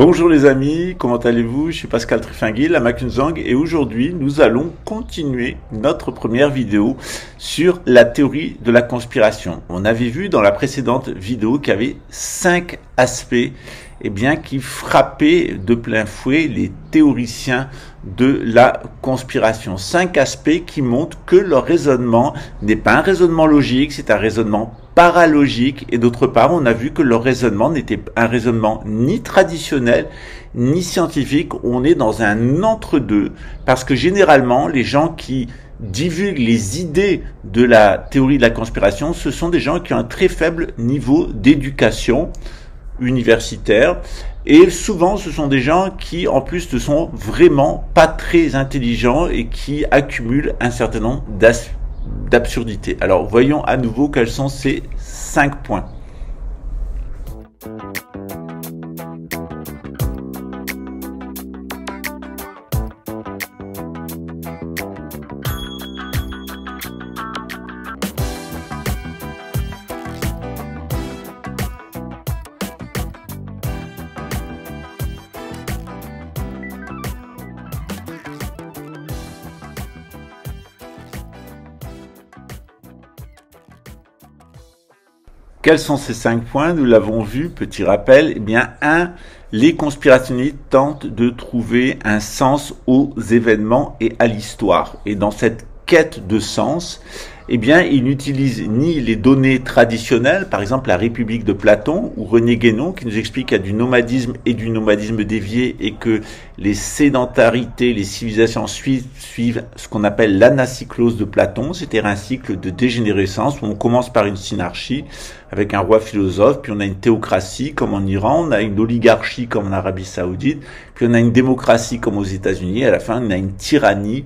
Bonjour les amis, comment allez-vous? Je suis Pascal Trifinguil, la Macunzang, et aujourd'hui nous allons continuer notre première vidéo sur la théorie de la conspiration. On avait vu dans la précédente vidéo qu'il y avait 5 aspects qui frappaient de plein fouet les théoriciens de la conspiration. 5 aspects qui montrent que leur raisonnement n'est pas un raisonnement logique, c'est un raisonnement paralogique, et d'autre part, on a vu que leur raisonnement n'était un raisonnement ni traditionnel, ni scientifique. On est dans un entre-deux, parce que généralement, les gens qui divulguent les idées de la théorie de la conspiration, ce sont des gens qui ont un très faible niveau d'éducation universitaire, et souvent ce sont des gens qui en plus ne sont vraiment pas très intelligents et qui accumulent un certain nombre d'absurdités. Alors voyons à nouveau quels sont ces 5 points. Quels sont ces 5 points? Nous l'avons vu, petit rappel. 1. Les conspirationnistes tentent de trouver un sens aux événements et à l'histoire. Et dans cette quête de sens, ils n'utilisent ni les données traditionnelles, par exemple la République de Platon, ou René Guénon, qui nous explique qu'il y a du nomadisme et du nomadisme dévié, et que les sédentarités, les civilisations suivent ce qu'on appelle l'anacyclose de Platon, c'est-à-dire un cycle de dégénérescence où on commence par une synarchie, avec un roi philosophe, puis on a une théocratie comme en Iran, on a une oligarchie comme en Arabie Saoudite, puis on a une démocratie comme aux États-Unis, et à la fin on a une tyrannie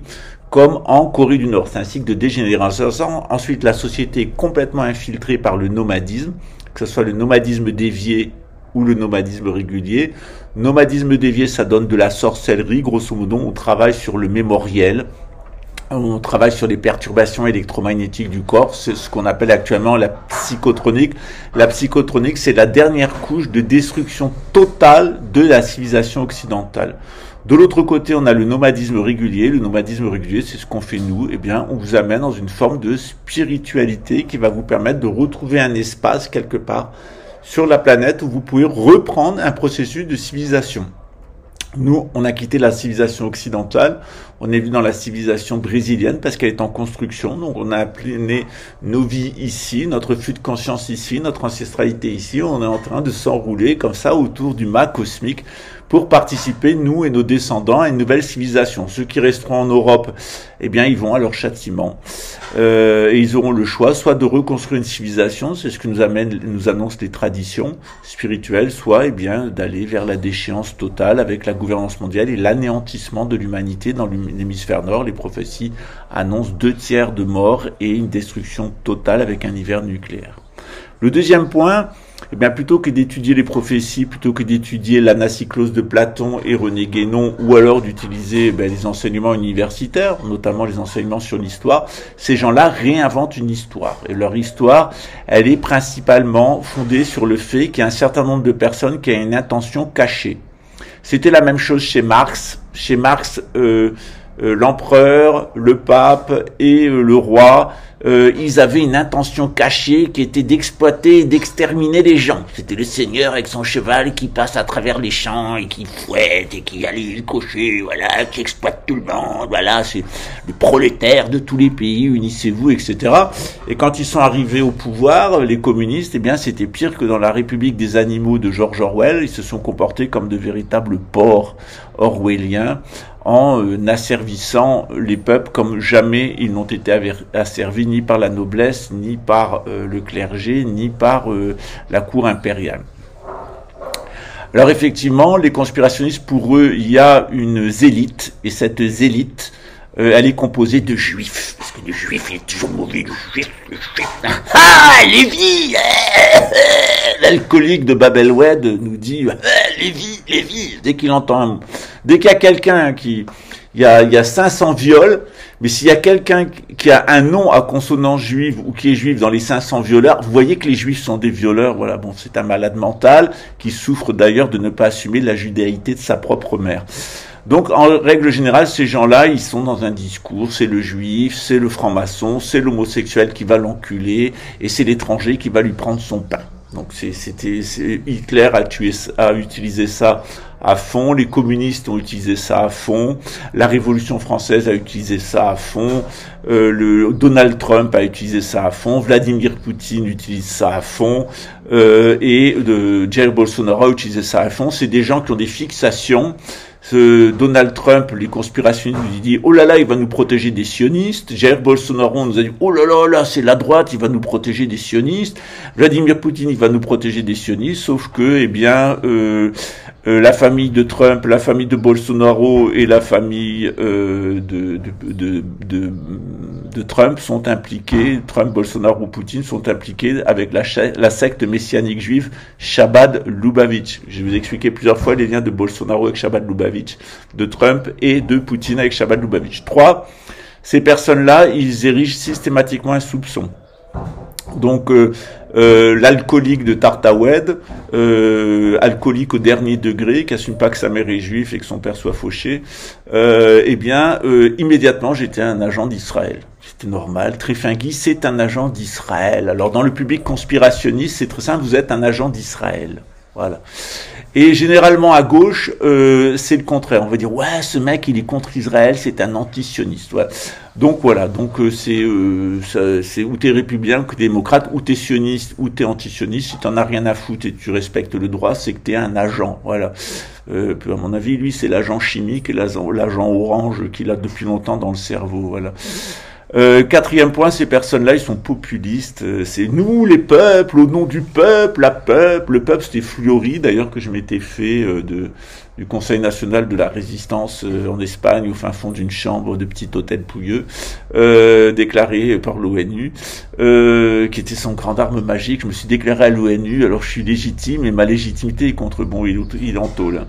comme en Corée du Nord. C'est un cycle de dégénérescence. Ensuite, la société est complètement infiltrée par le nomadisme, que ce soit le nomadisme dévié ou le nomadisme régulier. Nomadisme dévié, ça donne de la sorcellerie. Grosso modo, on travaille sur le mémoriel, on travaille sur les perturbations électromagnétiques du corps. C'est ce qu'on appelle actuellement la psychotronique. La psychotronique, c'est la dernière couche de destruction totale de la civilisation occidentale. De l'autre côté, on a le nomadisme régulier. Le nomadisme régulier, c'est ce qu'on fait nous. On vous amène dans une forme de spiritualité qui va vous permettre de retrouver un espace quelque part sur la planète où vous pouvez reprendre un processus de civilisation. Nous, on a quitté la civilisation occidentale, on est venu dans la civilisation brésilienne parce qu'elle est en construction, donc on a appelé nos vies ici, notre flux de conscience ici, notre ancestralité ici, on est en train de s'enrouler comme ça autour du mât cosmique pour participer, nous et nos descendants, à une nouvelle civilisation. Ceux qui resteront en Europe, ils vont à leur châtiment. Et ils auront le choix, soit de reconstruire une civilisation, c'est ce que nous annoncent les traditions spirituelles, soit d'aller vers la déchéance totale avec la gouvernance mondiale et l'anéantissement de l'humanité dans l'hémisphère nord. Les prophéties annoncent 2/3 de morts et une destruction totale avec un hiver nucléaire. Le deuxième point, plutôt que d'étudier les prophéties, plutôt que d'étudier l'anacyclose de Platon et René Guénon, ou alors d'utiliser les enseignements universitaires, notamment les enseignements sur l'histoire, ces gens-là réinventent une histoire. Et leur histoire, elle est principalement fondée sur le fait qu'il y a un certain nombre de personnes qui ont une intention cachée. C'était la même chose chez Marx. Chez Marx, l'empereur, le pape et le roi, ils avaient une intention cachée qui était d'exploiter et d'exterminer les gens. C'était le seigneur avec son cheval qui passe à travers les champs et qui fouette et qui allait le cocher, qui exploite tout le monde, c'est le prolétaire de tous les pays, unissez-vous, etc. Et quand ils sont arrivés au pouvoir, les communistes, c'était pire que dans la République des animaux de George Orwell. Ils se sont comportés comme de véritables porcs orwelliens, en asservissant les peuples comme jamais ils n'ont été asservis ni par la noblesse, ni par le clergé, ni par la cour impériale. Alors effectivement, les conspirationnistes, pour eux, il y a une zélite, et cette zélite, elle est composée de juifs, parce que le juif il est toujours mauvais, le juif. Ah, Lévi, l'alcoolique de Babelwed nous dit Lévi, dès qu'il y a quelqu'un qui il y a 500 viols, mais s'il y a quelqu'un qui a un nom à consonance juive ou qui est juif dans les 500 violeurs, vous voyez que les juifs sont des violeurs. Voilà, bon, c'est un malade mental qui souffre d'ailleurs de ne pas assumer la judéité de sa propre mère. Donc, en règle générale, ces gens-là, ils sont dans un discours, c'est le juif, c'est le franc-maçon, c'est l'homosexuel qui va l'enculer, et c'est l'étranger qui va lui prendre son pain. Donc, Hitler a utilisé ça à fond, les communistes ont utilisé ça à fond, la Révolution française a utilisé ça à fond, Donald Trump a utilisé ça à fond, Vladimir Poutine utilise ça à fond, et Jair Bolsonaro a utilisé ça à fond. C'est des gens qui ont des fixations. Donald Trump, les conspirationnistes nous dit oh là là, il va nous protéger des sionistes. Jair Bolsonaro nous a dit oh là là, là c'est la droite, il va nous protéger des sionistes. Vladimir Poutine, il va nous protéger des sionistes, sauf que eh bien la famille de Trump, la famille de Bolsonaro et la famille de Trump sont impliqués. Trump, Bolsonaro, Poutine sont impliqués avec la secte messianique juive Chabad Lubavitch. Je vais vous expliquer plusieurs fois les liens de Bolsonaro avec Chabad Lubavitch, de Trump et de Poutine avec Chabad Lubavitch. 3. Ces personnes-là, ils érigent systématiquement un soupçon. Donc, l'alcoolique de Tartaoued, alcoolique au dernier degré, qui assume pas que sa mère est juive et que son père soit fauché, immédiatement, j'étais un agent d'Israël. C'était normal. Tréfingui, c'est un agent d'Israël. Alors, dans le public conspirationniste, c'est très simple, vous êtes un agent d'Israël. Voilà. Et généralement à gauche, c'est le contraire. On va dire ouais, ce mec il est contre Israël, c'est un antisioniste. Ouais. Donc voilà, donc c'est ou t'es républicain, ou t'es démocrate, ou t'es sioniste, ou t'es antisioniste. Si t'en as rien à foutre et tu respectes le droit, c'est que t'es un agent. Voilà. À mon avis, lui c'est l'agent chimique et l'agent orange qu'il a depuis longtemps dans le cerveau. Voilà. 4e point, ces personnes-là, ils sont populistes. C'est nous, les peuples, au nom du peuple, Le peuple, c'était Fleury, d'ailleurs, que je m'étais fait du Conseil national de la résistance en Espagne, au fin fond d'une chambre de petit hôtel pouilleux, déclaré par l'ONU, qui était son grande arme magique. Je me suis déclaré à l'ONU, alors je suis légitime, et ma légitimité est contre bon il en tôle.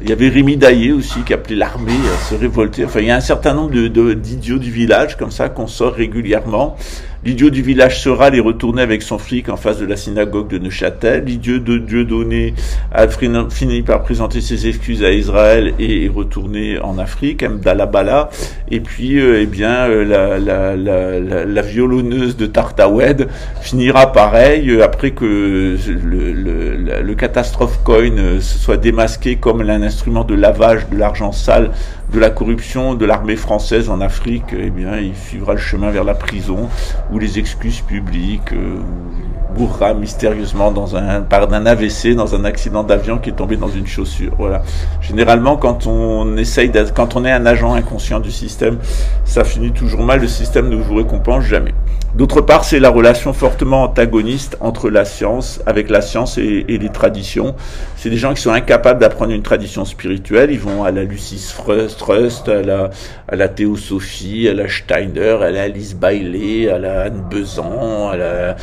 Il y avait Rémi Daillé aussi qui appelait l'armée à se révolter. Enfin, il y a un certain nombre d'idiots du village comme ça qu'on sort régulièrement. L'idiot du village Soral est retourné avec son flic en face de la synagogue de Neuchâtel. L'idiot de Dieudonné a fini par présenter ses excuses à Israël et est retourné en Afrique, Mdala Bala. Et puis, la violonneuse de Tartaoued finira pareil après que le catastrophe coin se soit démasqué comme un instrument de lavage de l'argent sale de la corruption de l'armée française en Afrique. Eh bien, il suivra le chemin vers la prison ou les excuses publiques, mourra mystérieusement par d'un AVC dans un accident d'avion qui est tombé dans une chaussure. Voilà. Généralement, quand on est un agent inconscient du système, ça finit toujours mal. Le système ne vous récompense jamais. D'autre part, c'est la relation fortement antagoniste entre la science et les traditions. C'est des gens qui sont incapables d'apprendre une tradition spirituelle. Ils vont à la Lucis Trust, à la Théosophie, à la Steiner, à la Alice Bailey, à la Anne Besant, à la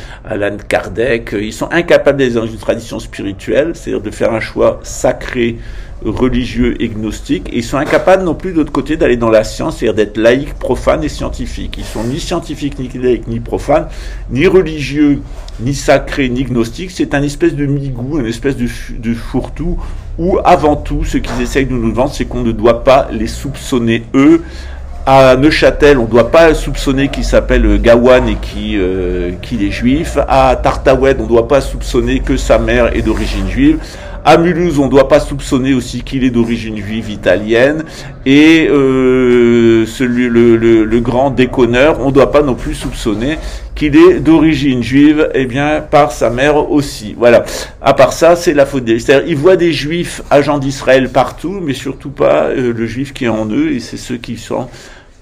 Anne Kardec. Ils sont incapables d'aller dans une tradition spirituelle, c'est-à-dire de faire un choix sacré, religieux et gnostique, et ils sont incapables non plus de l'autre côté d'aller dans la science, c'est-à-dire d'être laïcs, profanes et scientifiques. Ils sont ni scientifiques, ni laïcs, ni profanes, ni religieux, ni sacrés, ni gnostiques. C'est un espèce de migou, une espèce de fourre-tout, où avant tout, ce qu'ils essayent de nous vendre, c'est qu'on ne doit pas les soupçonner, eux. À Neuchâtel, on ne doit pas soupçonner qu'il s'appelle Gawan et qu'il est juif. À Tartaoued, on ne doit pas soupçonner que sa mère est d'origine juive. À Mulhouse, on ne doit pas soupçonner aussi qu'il est d'origine juive italienne. Et le grand déconneur, on ne doit pas non plus soupçonner qu'il est d'origine juive, eh bien, par sa mère aussi. Voilà. À part ça, c'est la faute des... C'est-à-dire, ils voient des juifs agents d'Israël partout, mais surtout pas le juif qui est en eux, et c'est ceux qui sont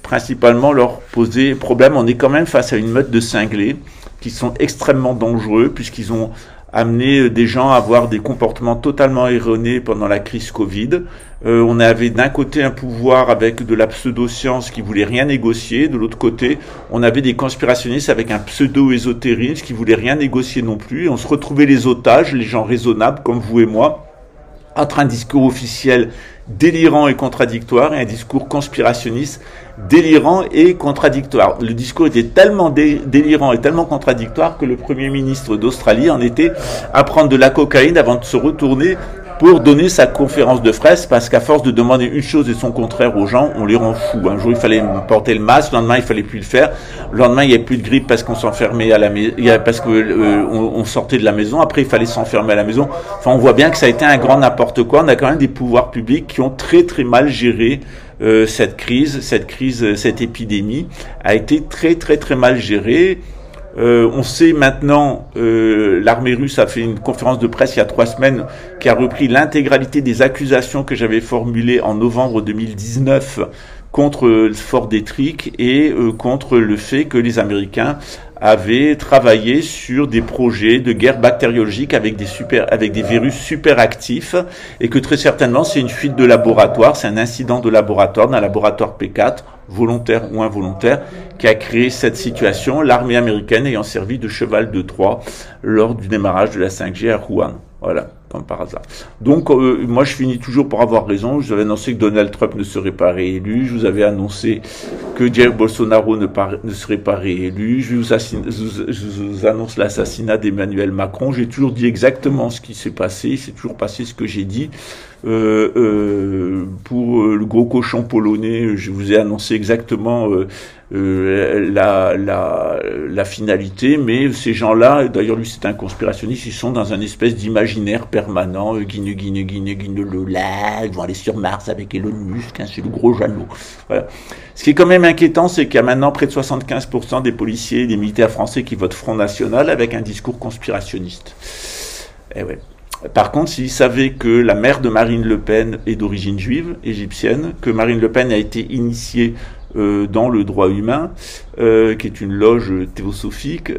principalement leur poser problème. On est quand même face à une meute de cinglés qui sont extrêmement dangereux, puisqu'ils ont amené des gens à avoir des comportements totalement erronés pendant la crise Covid. On avait d'un côté un pouvoir avec de la pseudo-science qui voulait rien négocier, de l'autre côté, on avait des conspirationnistes avec un pseudo-ésotérisme qui voulait rien négocier non plus, et on se retrouvait les otages, les gens raisonnables comme vous et moi, entre un discours officiel délirant et contradictoire et un discours conspirationniste délirant et contradictoire. Le discours était tellement délirant et tellement contradictoire que le Premier ministre d'Australie en était à prendre de la cocaïne avant de se retourner pour donner sa conférence de presse, parce qu'à force de demander une chose et son contraire aux gens, on les rend fous. Un jour, il fallait porter le masque, le lendemain, il fallait plus le faire. Le lendemain, il n'y avait plus de grippe parce qu'on s'enfermait à la maison, parce que on sortait de la maison. Après, il fallait s'enfermer à la maison. Enfin, on voit bien que ça a été un grand n'importe quoi. On a quand même des pouvoirs publics qui ont très très mal géré cette crise, cette épidémie a été très très très mal gérée. On sait maintenant, l'armée russe a fait une conférence de presse il y a 3 semaines qui a repris l'intégralité des accusations que j'avais formulées en novembre 2019 contre le Fort Detrick et contre le fait que les Américains avaient travaillé sur des projets de guerre bactériologique avec des virus super actifs et que très certainement c'est une fuite de laboratoire, c'est un incident de laboratoire d'un laboratoire P4, volontaire ou involontaire, qui a créé cette situation, l'armée américaine ayant servi de cheval de Troie lors du démarrage de la 5G à Wuhan. Voilà, comme par hasard. Donc, moi, je finis toujours par avoir raison. Je vous avais annoncé que Donald Trump ne serait pas réélu. Je vous avais annoncé que Jair Bolsonaro ne serait pas réélu. Je vous annonce l'assassinat d'Emmanuel Macron. J'ai toujours dit exactement ce qui s'est passé. Il s'est toujours passé ce que j'ai dit. Pour le gros cochon polonais, je vous ai annoncé exactement la finalité, mais ces gens-là, d'ailleurs lui c'est un conspirationniste, ils sont dans un espèce d'imaginaire permanent, Lola, ils vont aller sur Mars avec Elon Musk, hein, c'est le gros jaloux. Voilà. Ce qui est quand même inquiétant, c'est qu'il y a maintenant près de 75% des policiers et des militaires français qui votent Front National avec un discours conspirationniste. Eh ouais. Par contre, s'ils savaient que la mère de Marine Le Pen est d'origine juive, égyptienne, que Marine Le Pen a été initiée dans le droit humain, qui est une loge théosophique,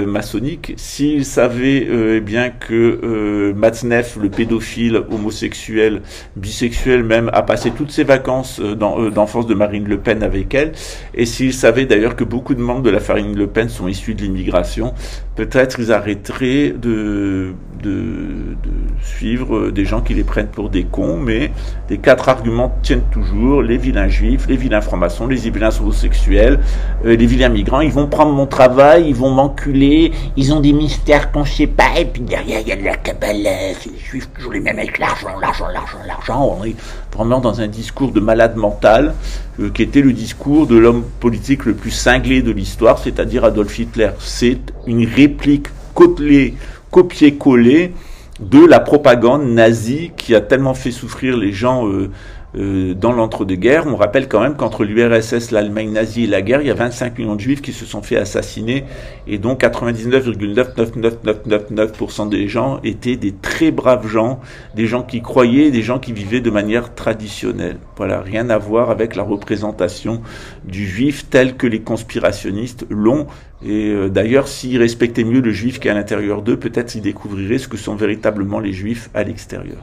maçonnique, s'ils savaient eh bien que Matzneff, le pédophile homosexuel, bisexuel même, a passé toutes ses vacances d'enfance de Marine Le Pen avec elle, et s'ils savaient d'ailleurs que beaucoup de membres de la famille Le Pen sont issus de l'immigration, peut-être ils arrêteraient de suivre des gens qui les prennent pour des cons, mais les 4 arguments tiennent toujours: les vilains juifs, les vilains francs-maçons, les vilains homosexuels, les vilains migrants, ils vont prendre mon travail, ils vont m'enculer, ils ont des mystères qu'on ne sait pas, et puis derrière il y a de la cabale, c'est les juifs toujours les mêmes avec l'argent. On est vraiment dans un discours de malade mental, qui était le discours de l'homme politique le plus cinglé de l'histoire, c'est-à-dire Adolf Hitler. C'est une réplique copier-coller de la propagande nazie qui a tellement fait souffrir les gens dans l'entre-deux-guerres. On rappelle quand même qu'entre l'URSS, l'Allemagne nazie et la guerre, il y a 25 millions de juifs qui se sont fait assassiner, et donc 99,99999% des gens étaient des très braves gens, des gens qui croyaient, des gens qui vivaient de manière traditionnelle. Voilà, rien à voir avec la représentation du juif tel que les conspirationnistes l'ont. Et d'ailleurs, s'ils respectaient mieux le juif qu'à l'intérieur d'eux, peut-être ils découvriraient ce que sont véritablement les juifs à l'extérieur.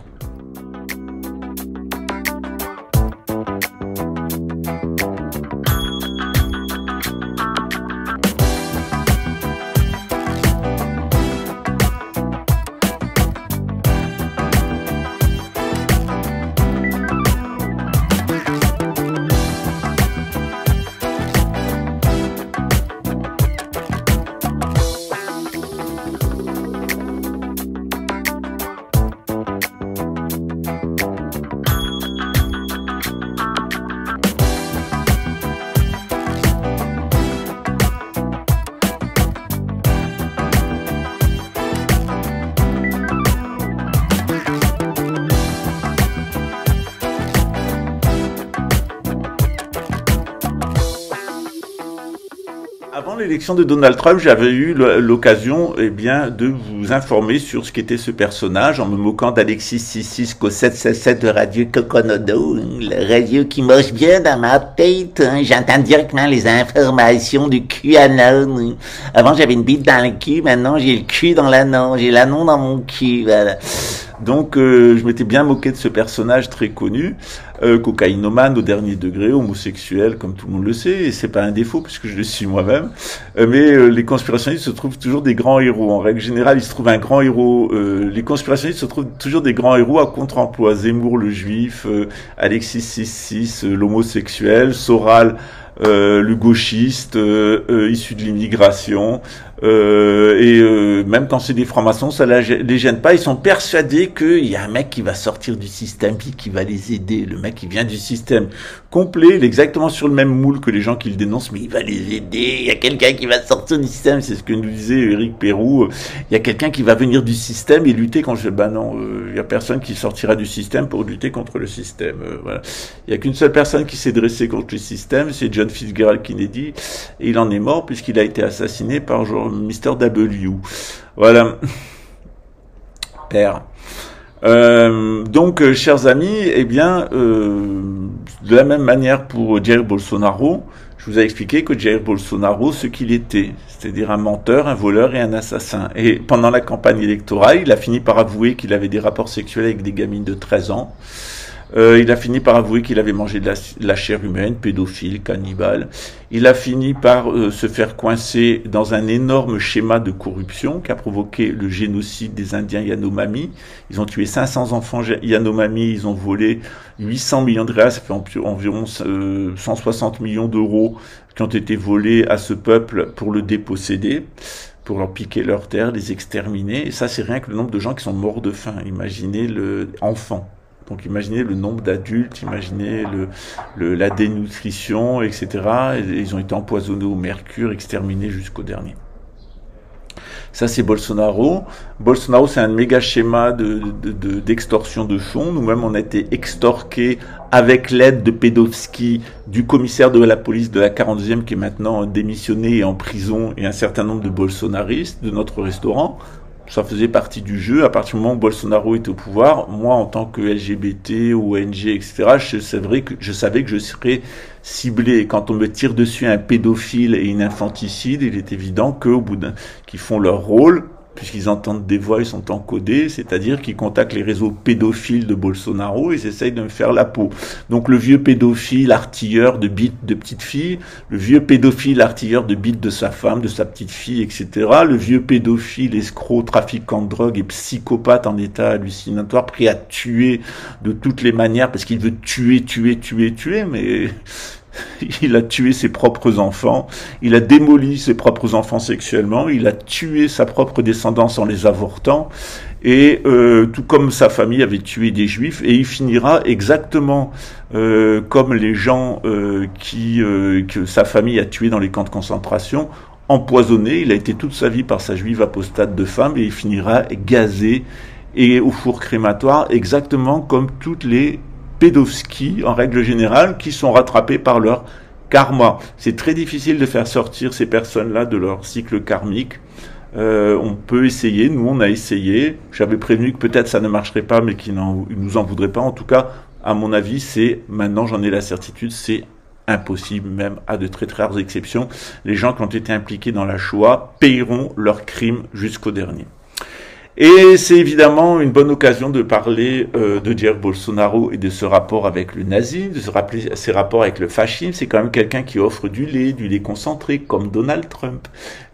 Avant l'élection de Donald Trump, j'avais eu l'occasion de vous informer sur ce qu'était ce personnage en me moquant d'Alexis 777 de Radio Coconodo, le radio qui marche bien dans ma tête. J'entends directement les informations du QAnon. Avant, j'avais une bite dans le cul, maintenant j'ai le cul dans l'annon, j'ai l'annon dans mon cul, voilà. Donc je m'étais bien moqué de ce personnage très connu, cocaïnomane au dernier degré, homosexuel comme tout le monde le sait, et c'est pas un défaut puisque je le suis moi-même. Mais les conspirationnistes se trouvent toujours des grands héros. En règle générale, il se trouve un grand héros. Les conspirationnistes se trouvent toujours des grands héros à contre-emploi. Zemmour le juif, Alexis 66 l'homosexuel, Soral le gauchiste issu de l'immigration. Même quand c'est des francs-maçons, ça les gêne pas. Ils sont persuadés qu'il y a un mec qui va sortir du système, puis qui va les aider. Le mec qui vient du système complet, il est exactement sur le même moule que les gens qui le dénoncent, mais il va les aider. Il y a quelqu'un qui va sortir du système. C'est ce que nous disait Éric Pérou. Il y a quelqu'un qui va venir du système et lutter contre. Ben non, il y a personne qui sortira du système pour lutter contre le système. Voilà. Il y a qu'une seule personne qui s'est dressée contre le système, c'est John Fitzgerald Kennedy, et il en est mort puisqu'il a été assassiné par Mr. W. Voilà. Père. Donc, chers amis, eh bien, de la même manière pour Jair Bolsonaro, je vous ai expliqué que Jair Bolsonaro, ce qu'il était, c'est-à-dire un menteur, un voleur et un assassin. Et pendant la campagne électorale, il a fini par avouer qu'il avait des rapports sexuels avec des gamines de 13 ans. Il a fini par avouer qu'il avait mangé de la chair humaine, pédophile, cannibale. Il a fini par se faire coincer dans un énorme schéma de corruption qui a provoqué le génocide des Indiens Yanomami. Ils ont tué 500 enfants Yanomami, ils ont volé 800 millions de réals, ça fait environ 160 millions d'euros qui ont été volés à ce peuple pour le déposséder, pour leur piquer leurs terres, les exterminer. Et ça, c'est rien que le nombre de gens qui sont morts de faim. Imaginez enfants. Donc imaginez le nombre d'adultes, imaginez la dénutrition, etc. Et ils ont été empoisonnés au mercure, exterminés jusqu'au dernier. Ça, c'est Bolsonaro. Bolsonaro, c'est un méga schéma d'extorsion de fonds. Nous-mêmes, on a été extorqués avec l'aide de Pedowski, du commissaire de la police de la 42e, qui est maintenant démissionné et en prison, et un certain nombre de bolsonaristes de notre restaurant. Ça faisait partie du jeu. À partir du moment où Bolsonaro est au pouvoir, moi, en tant que LGBT, ONG, etc., je savais que je serais ciblé. Et quand on me tire dessus un pédophile et une infanticide, il est évident qu'ils font leur rôle, puisqu'ils entendent des voix, ils sont encodés, c'est-à-dire qu'ils contactent les réseaux pédophiles de Bolsonaro et ils essayent de me faire la peau. Donc le vieux pédophile artilleur de bites de petite fille, le vieux pédophile artilleur de bites de sa femme, de sa petite fille, etc. Le vieux pédophile escroc, trafiquant de drogue et psychopathe en état hallucinatoire, prêt à tuer de toutes les manières parce qu'il veut tuer, mais... Il a tué ses propres enfants, il a démoli ses propres enfants sexuellement, il a tué sa propre descendance en les avortant, et tout comme sa famille avait tué des juifs, et il finira exactement comme les gens que sa famille a tués dans les camps de concentration, empoisonné. Il a été toute sa vie par sa juive apostate de femme, et il finira gazé et au four crématoire, exactement comme toutes les pédowskis, en règle générale, qui sont rattrapés par leur karma. C'est très difficile de faire sortir ces personnes-là de leur cycle karmique. On peut essayer, nous on a essayé. J'avais prévenu que peut-être ça ne marcherait pas, mais qu'ils nous en voudraient pas. En tout cas, à mon avis, maintenant j'en ai la certitude, c'est impossible, même à de très très rares exceptions. Les gens qui ont été impliqués dans la Shoah paieront leurs crimes jusqu'au dernier. Et c'est évidemment une bonne occasion de parler de Jair Bolsonaro et de ce rapport avec le nazisme, de se rappeler ses rapports avec le fascisme. C'est quand même quelqu'un qui offre du lait concentré, comme Donald Trump,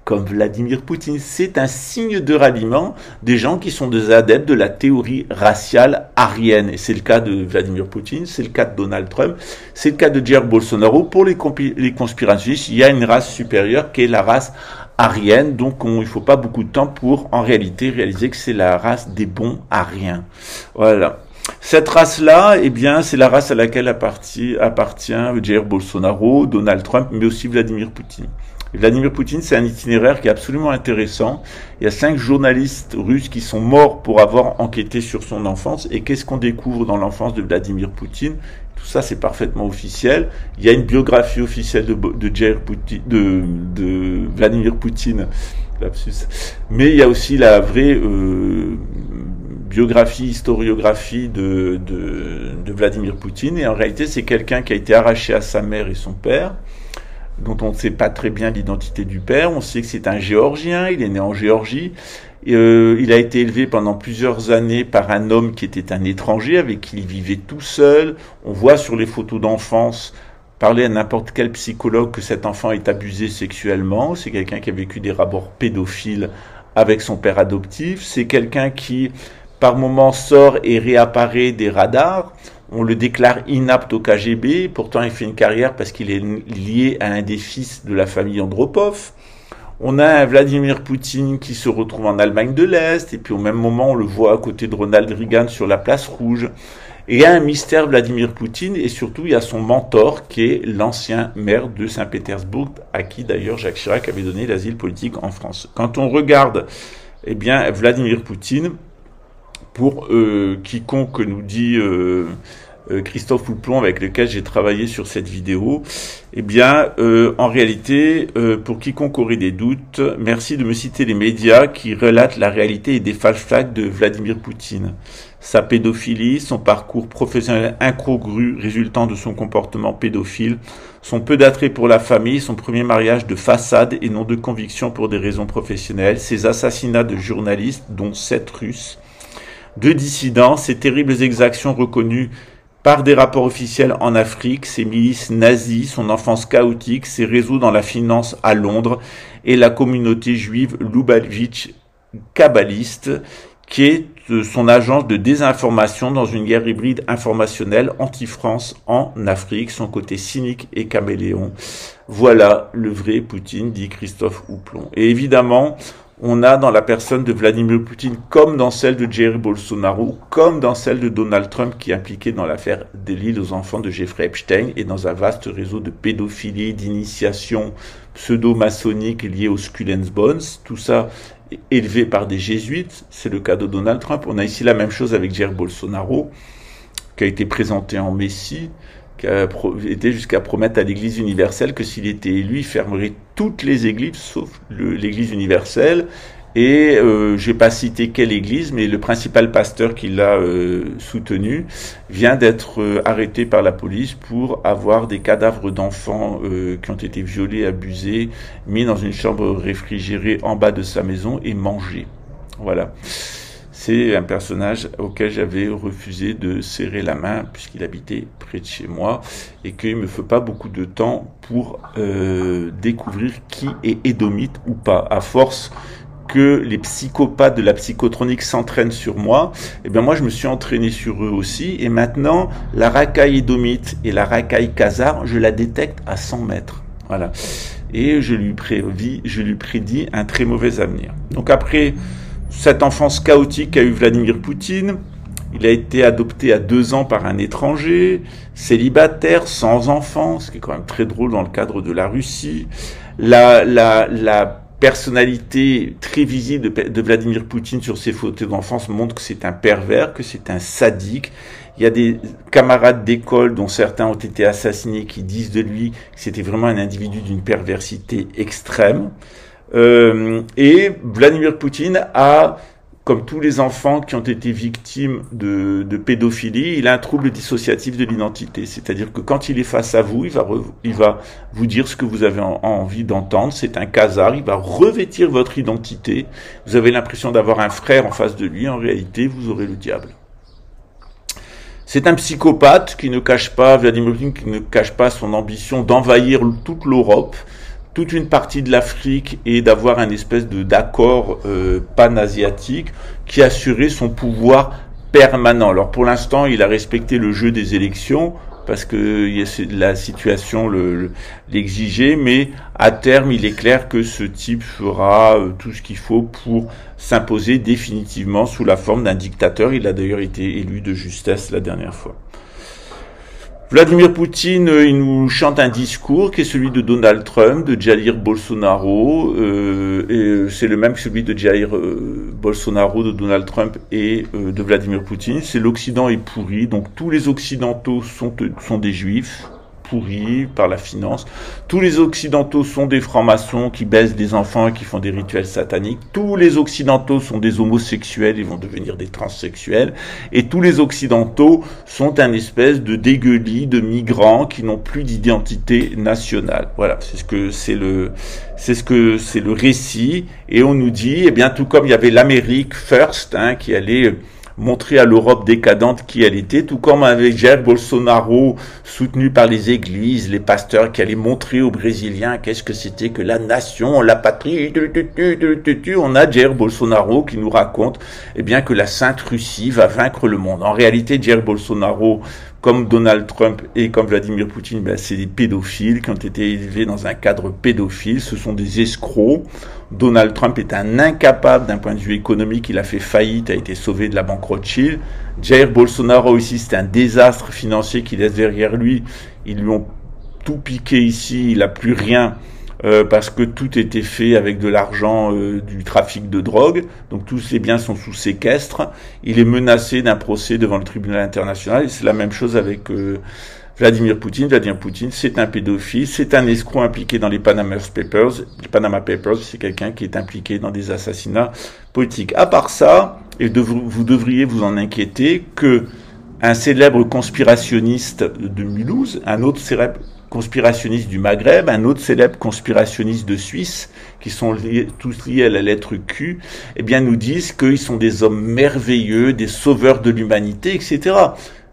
comme Vladimir Poutine. C'est un signe de ralliement des gens qui sont des adeptes de la théorie raciale aryenne. Et c'est le cas de Vladimir Poutine, c'est le cas de Donald Trump, c'est le cas de Jair Bolsonaro. Pour les conspirationnistes, il y a une race supérieure qui est la race aryenne, donc il faut pas beaucoup de temps pour en réalité réaliser que c'est la race des bons aryens. Voilà. Cette race-là, eh bien, c'est la race à laquelle appartient Jair Bolsonaro, Donald Trump, mais aussi Vladimir Poutine. Et Vladimir Poutine, c'est un itinéraire qui est absolument intéressant. Il y a 5 journalistes russes qui sont morts pour avoir enquêté sur son enfance. Et qu'est-ce qu'on découvre dans l'enfance de Vladimir Poutine? Tout ça, c'est parfaitement officiel. Il y a une biographie officielle de Vladimir Poutine, lapsus. Mais il y a aussi la vraie historiographie de Vladimir Poutine. Et en réalité, c'est quelqu'un qui a été arraché à sa mère et son père, dont on ne sait pas très bien l'identité du père. On sait que c'est un Géorgien, il est né en Géorgie, Il a été élevé pendant plusieurs années par un homme qui était un étranger, avec qui il vivait tout seul. On voit sur les photos d'enfance, parler à n'importe quel psychologue, que cet enfant est abusé sexuellement. C'est quelqu'un qui a vécu des rapports pédophiles avec son père adoptif. C'est quelqu'un qui, par moments, sort et réapparaît des radars. On le déclare inapte au KGB. Pourtant, il fait une carrière parce qu'il est lié à un des fils de la famille Andropov. On a un Vladimir Poutine qui se retrouve en Allemagne de l'Est, et puis au même moment, on le voit à côté de Ronald Reagan sur la place rouge. Et il y a un mystère Vladimir Poutine, et surtout, il y a son mentor, qui est l'ancien maire de Saint-Pétersbourg, à qui d'ailleurs Jacques Chirac avait donné l'asile politique en France. Quand on regarde, eh bien, Vladimir Poutine, pour quiconque nous dit Christophe Houplon, avec lequel j'ai travaillé sur cette vidéo, eh bien, en réalité, pour quiconque aurait des doutes, merci de me citer les médias qui relatent la réalité et des false flags de Vladimir Poutine. Sa pédophilie, son parcours professionnel incongru résultant de son comportement pédophile, son peu d'attrait pour la famille, son premier mariage de façade et non de conviction pour des raisons professionnelles, ses assassinats de journalistes, dont 7 Russes, de dissidents, ses terribles exactions reconnues par des rapports officiels en Afrique, ses milices nazies, son enfance chaotique, ses réseaux dans la finance à Londres et la communauté juive Lubavitch kabbaliste, qui est son agence de désinformation dans une guerre hybride informationnelle anti-France en Afrique, son côté cynique et caméléon. Voilà le vrai Poutine, dit Christophe Houplon. Et évidemment, on a dans la personne de Vladimir Poutine, comme dans celle de Jair Bolsonaro, comme dans celle de Donald Trump, qui est impliqué dans l'affaire de l'île aux enfants de Jeffrey Epstein et dans un vaste réseau de pédophilie, d'initiation pseudo-maçonnique liée aux Skull and Bones, tout ça élevé par des jésuites, c'est le cas de Donald Trump. On a ici la même chose avec Jair Bolsonaro, qui a été présenté en Messie, qui a été jusqu'à promettre à l'Église universelle que s'il était élu, il fermerait toutes les églises, sauf l'Église universelle. Et je vais pas citer quelle église, mais le principal pasteur qui l'a soutenu vient d'être arrêté par la police pour avoir des cadavres d'enfants qui ont été violés, abusés, mis dans une chambre réfrigérée en bas de sa maison et mangés. Voilà. C'est un personnage auquel j'avais refusé de serrer la main puisqu'il habitait près de chez moi et qu'il me faut pas beaucoup de temps pour découvrir qui est édomite ou pas. À force que les psychopathes de la psychotronique s'entraînent sur moi, eh bien moi je me suis entraîné sur eux aussi, et maintenant la racaille édomite et la racaille khazare, je la détecte à 100 mètres. Voilà. Et je lui prédis un très mauvais avenir. Donc après cette enfance chaotique qu'a eu Vladimir Poutine, il a été adopté à 2 ans par un étranger, célibataire, sans enfant, ce qui est quand même très drôle dans le cadre de la Russie. La personnalité très visible de Vladimir Poutine sur ses photos d'enfance montre que c'est un pervers, que c'est un sadique. Il y a des camarades d'école dont certains ont été assassinés qui disent de lui que c'était vraiment un individu d'une perversité extrême. Et Vladimir Poutine a, comme tous les enfants qui ont été victimes de pédophilie, il a un trouble dissociatif de l'identité. C'est-à-dire que quand il est face à vous, il va vous dire ce que vous avez envie d'entendre. C'est un khazar, il va revêtir votre identité. Vous avez l'impression d'avoir un frère en face de lui. En réalité, vous aurez le diable. C'est un psychopathe qui ne cache pas, Vladimir Poutine, qui ne cache pas son ambition d'envahir toute l'Europe, toute une partie de l'Afrique, et d'avoir un espèce d'accord pan-asiatique qui assurait son pouvoir permanent. Alors pour l'instant, il a respecté le jeu des élections parce que la situation l'exigeait, mais à terme, il est clair que ce type fera tout ce qu'il faut pour s'imposer définitivement sous la forme d'un dictateur. Il a d'ailleurs été élu de justesse la dernière fois. Vladimir Poutine, il nous chante un discours qui est celui de Donald Trump, de Jair Bolsonaro, et c'est le même que celui de Jair Bolsonaro, de Donald Trump et de Vladimir Poutine. C'est l'Occident est pourri, donc tous les Occidentaux sont des Juifs, pourri par la finance. Tous les Occidentaux sont des francs-maçons qui baisent des enfants et qui font des rituels sataniques. Tous les Occidentaux sont des homosexuels, ils vont devenir des transsexuels. Et tous les Occidentaux sont un espèce de dégueulis, de migrants qui n'ont plus d'identité nationale. Voilà, c'est le récit. Et on nous dit, eh bien, tout comme il y avait l'Amérique first, qui allait montrer à l'Europe décadente qui elle était, tout comme avec Jair Bolsonaro, soutenu par les églises, les pasteurs qui allaient montrer aux Brésiliens qu'est-ce que c'était que la nation, la patrie, on a Jair Bolsonaro qui nous raconte, eh bien, que la Sainte Russie va vaincre le monde. En réalité, Jair Bolsonaro, comme Donald Trump et comme Vladimir Poutine, ben, c'est des pédophiles qui ont été élevés dans un cadre pédophile. Ce sont des escrocs. Donald Trump est un incapable d'un point de vue économique. Il a fait faillite, a été sauvé de la banque Rothschild. Jair Bolsonaro aussi, c'est un désastre financier qu'il laisse derrière lui. Ils lui ont tout piqué ici. Il n'a plus rien. Parce que tout était fait avec de l'argent du trafic de drogue, donc tous ses biens sont sous séquestre. Il est menacé d'un procès devant le tribunal international, et c'est la même chose avec Vladimir Poutine. Vladimir Poutine, c'est un pédophile, c'est un escroc impliqué dans les Panama Papers. Les Panama Papers, c'est quelqu'un qui est impliqué dans des assassinats politiques. À part ça, et vous devriez vous en inquiéter, que un célèbre conspirationniste de Mulhouse, un autre célèbre conspirationniste du Maghreb, un autre célèbre conspirationniste de Suisse, qui sont tous liés à la lettre Q, eh bien, nous disent qu'ils sont des hommes merveilleux, des sauveurs de l'humanité, etc.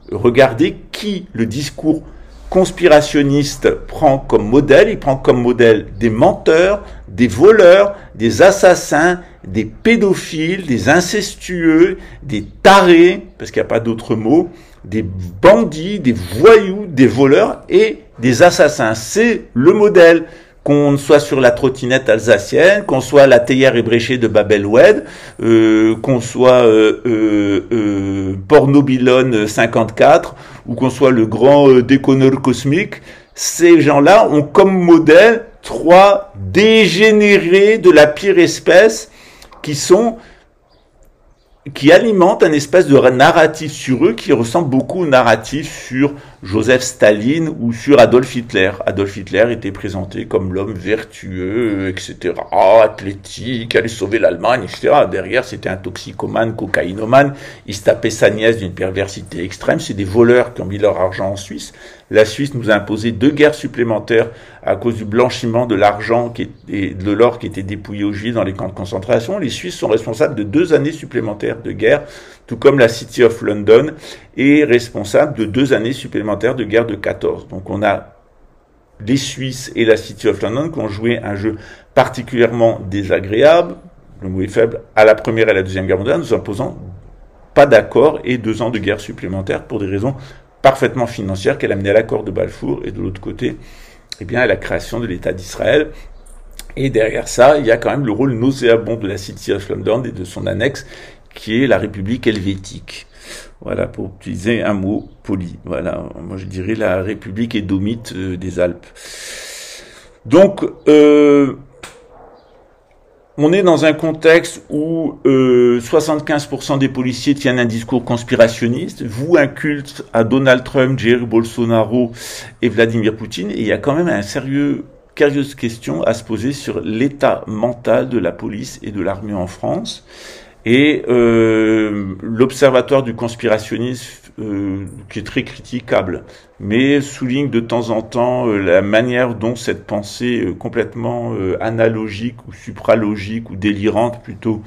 Regardez qui le discours conspirationniste prend comme modèle. Il prend comme modèle des menteurs, des voleurs, des assassins, des pédophiles, des incestueux, des tarés, parce qu'il n'y a pas d'autre mot, des bandits, des voyous, des voleurs et des assassins. C'est le modèle. Qu'on soit sur la trottinette alsacienne, qu'on soit à la théière ébréchée de Bab el-Oued, qu'on soit Pornobilon 54, ou qu'on soit le grand déconneur cosmique, ces gens-là ont comme modèle trois dégénérés de la pire espèce qui alimentent un espèce de narratif sur eux qui ressemble beaucoup au narratif sur Joseph Staline ou sur Adolf Hitler. Adolf Hitler était présenté comme l'homme vertueux, etc., athlétique, allait sauver l'Allemagne, etc. Derrière, c'était un toxicomane, cocaïnomane. Il se tapait sa nièce d'une perversité extrême. C'est des voleurs qui ont mis leur argent en Suisse. La Suisse nous a imposé 2 guerres supplémentaires à cause du blanchiment de l'argent et de l'or qui était dépouillé aux Juifs dans les camps de concentration. Les Suisses sont responsables de 2 années supplémentaires de guerre, tout comme la City of London est responsable de 2 années supplémentaires de guerre de 14. Donc on a les Suisses et la City of London qui ont joué un jeu particulièrement désagréable, le mot est faible, à la première et à la deuxième guerre mondiale, nous imposant pas d'accord et 2 ans de guerre supplémentaire pour des raisons parfaitement financières qu'elle a mené à l'accord de Balfour et de l'autre côté, eh bien, à la création de l'État d'Israël. Et derrière ça, il y a quand même le rôle nauséabond de la City of London et de son annexe, qui est la République helvétique. Voilà, pour utiliser un mot poli. Voilà, moi je dirais la République édomite des Alpes. Donc, on est dans un contexte où 75% des policiers tiennent un discours conspirationniste, vouent un culte à Donald Trump, Jair Bolsonaro et Vladimir Poutine, et il y a quand même une sérieuse question à se poser sur l'état mental de la police et de l'armée en France. Et l'Observatoire du conspirationnisme, qui est très critiquable, mais souligne de temps en temps la manière dont cette pensée complètement analogique ou supralogique ou délirante plutôt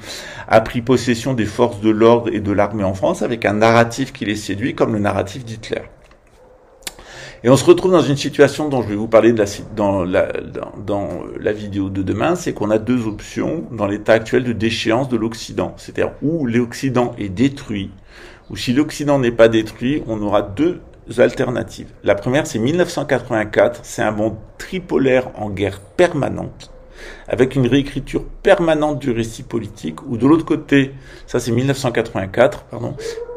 a pris possession des forces de l'ordre et de l'armée en France avec un narratif qui les séduit comme le narratif d'Hitler. Et on se retrouve dans une situation dont je vais vous parler dans la vidéo de demain, c'est qu'on a 2 options dans l'état actuel de déchéance de l'Occident. C'est-à-dire où l'Occident est détruit, ou si l'Occident n'est pas détruit, on aura 2 alternatives. La première, c'est 1984, c'est un monde tripolaire en guerre permanente, avec une réécriture permanente du récit politique, ou de l'autre côté, ça c'est 1984,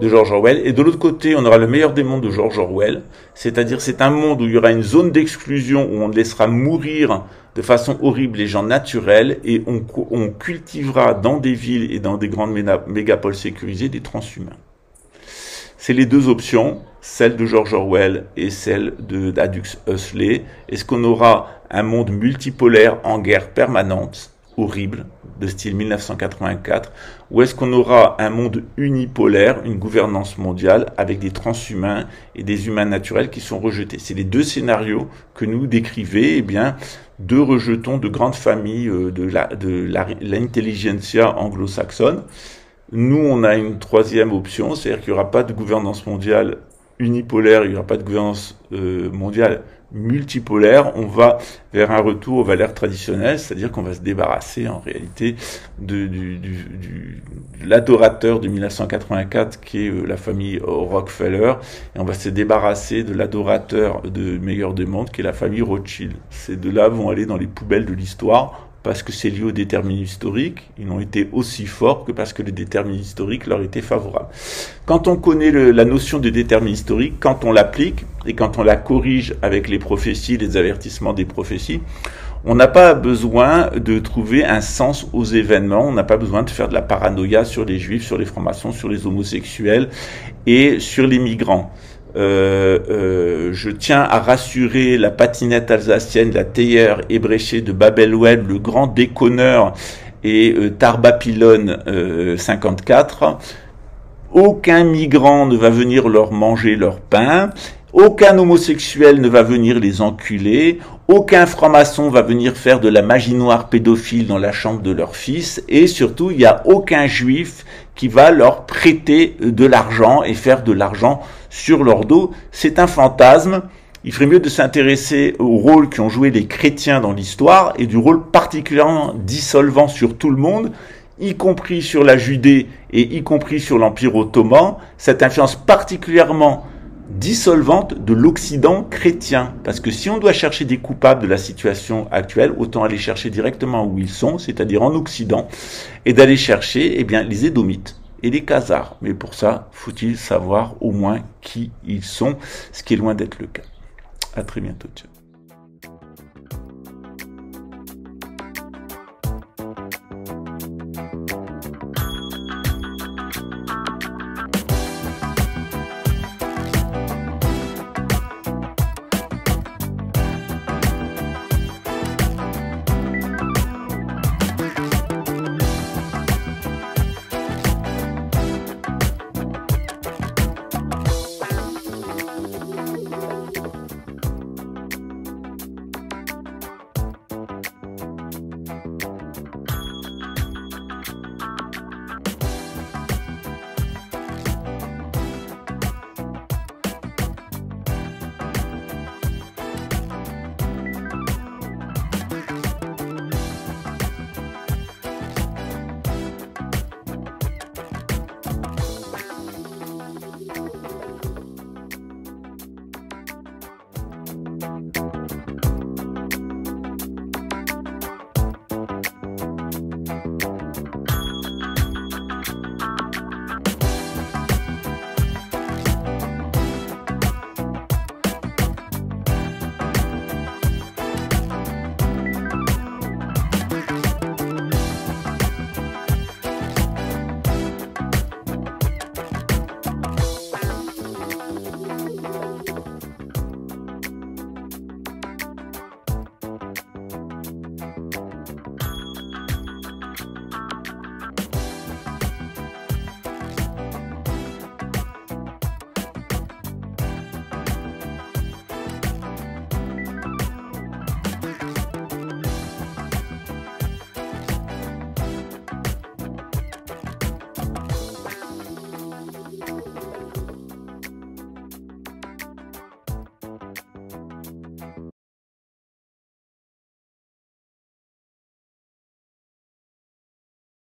de George Orwell, et de l'autre côté, on aura le meilleur des mondes de George Orwell, c'est-à-dire c'est un monde où il y aura une zone d'exclusion, où on laissera mourir de façon horrible les gens naturels, et on cultivera dans des villes et dans des grandes mégapoles sécurisées des transhumains. C'est les deux options, celle de George Orwell et celle d'Aldous Huxley. Est-ce qu'on aura un monde multipolaire en guerre permanente, horrible, de style 1984, ou est-ce qu'on aura un monde unipolaire, une gouvernance mondiale avec des transhumains et des humains naturels qui sont rejetés? C'est les deux scénarios que nous décrivez, eh bien, deux rejetons de grandes familles de l'intelligentsia anglo-saxonne. Nous, on a une troisième option, c'est-à-dire qu'il n'y aura pas de gouvernance mondiale unipolaire, il n'y aura pas de gouvernance mondiale multipolaire. On va vers un retour aux valeurs traditionnelles, c'est-à-dire qu'on va se débarrasser en réalité de l'adorateur de 1984 qui est la famille Rockefeller, et on va se débarrasser de l'adorateur de meilleur des mondes qui est la famille Rothschild. Ces deux-là vont aller dans les poubelles de l'histoire, parce que c'est lié au déterminisme historique. Ils n'ont été aussi forts que parce que le déterminisme historique leur était favorable. Quand on connaît la notion de déterminisme historique, quand on l'applique et quand on la corrige avec les prophéties, les avertissements des prophéties, on n'a pas besoin de trouver un sens aux événements, on n'a pas besoin de faire de la paranoïa sur les juifs, sur les francs-maçons, sur les homosexuels et sur les migrants. Je tiens à rassurer la patinette alsacienne, la théière ébréchée de Babelwed, le grand déconneur et Tarbapylon 54. Aucun migrant ne va venir leur manger leur pain. Aucun homosexuel ne va venir les enculer, aucun franc-maçon va venir faire de la magie noire pédophile dans la chambre de leur fils, et surtout, il n'y a aucun juif qui va leur prêter de l'argent et faire de l'argent sur leur dos. C'est un fantasme. Il ferait mieux de s'intéresser au rôle qu'ont joué les chrétiens dans l'histoire, et du rôle particulièrement dissolvant sur tout le monde, y compris sur la Judée et y compris sur l'Empire ottoman, cette influence particulièrement dissolvante de l'Occident chrétien. Parce que si on doit chercher des coupables de la situation actuelle, autant aller chercher directement où ils sont, c'est-à-dire en Occident, et d'aller chercher eh bien, les Édomites et les Khazars. Mais pour ça, faut-il savoir au moins qui ils sont, ce qui est loin d'être le cas. À très bientôt. Ciao.